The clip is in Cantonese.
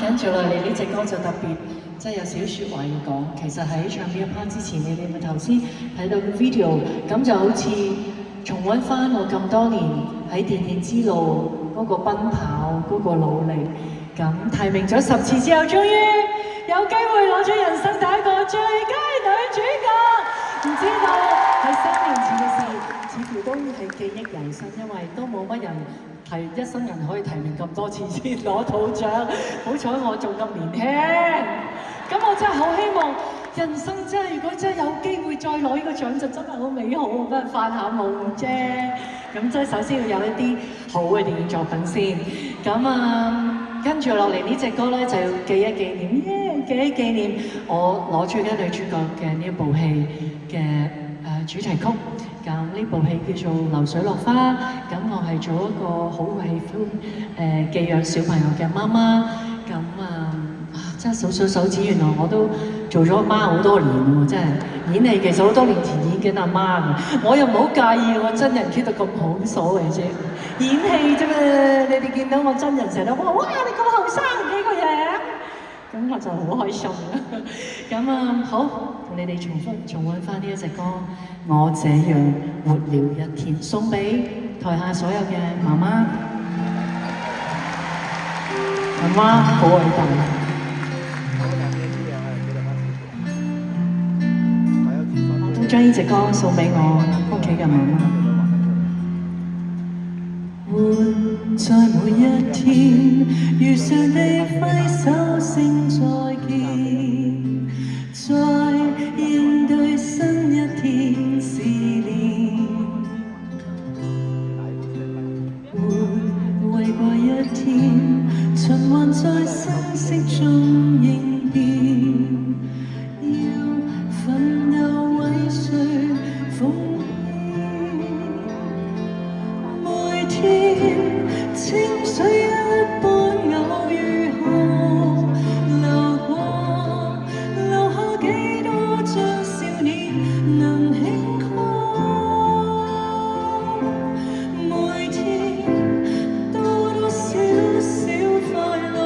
跟住落嚟呢隻歌就特別，即係有少少説話要講。其實喺唱呢一 part 之前，你哋咪頭先睇到個 video，咁就好似重溫翻我咁多年喺電影之路嗰個奔跑嗰個努力。咁提名咗10次之後，終於有機會攞咗人生第一個最佳女主角。唔知道喺3年前嘅事，似乎都係記憶猶新，因為都冇乜人係一生人可以提名咁多次先攞到獎。好彩我仲咁年輕，咁我真係好希望人生真係如果真係有機會再攞呢個獎，就真係好美好，不過發下夢啫。咁即係首先要有一啲好嘅電影作品先。咁跟住落嚟呢隻歌咧就要記一紀念，記一紀念我攞最佳女主角嘅呢一部戲嘅主題曲。咁呢部戲叫做《流水落花》，咁我係做一個好喜歡寄養小朋友嘅媽媽。咁真係數手指，原來我都做咗阿媽好多年喎，真係演戲其實好多年前已經緊阿媽嘅，我又唔好介意我真人 keep 得咁好，所謂啫，演戲啫嘛。你哋見到我真人成日都話：哇，你咁後生幾個樣，咁我就好開心啦。咁好，同你哋重溫翻呢一隻歌《我這樣活了一天》，送俾台下所有嘅媽媽。媽媽好偉大。將呢隻歌送俾我屋企嘅媽媽。活在每一天，如常地揮手聲再見，再應對新一天試煉。活為過一天，循環在生息中應變。清水一般偶遇後流過，留下幾多張少年能輕看。每天多多少少快樂。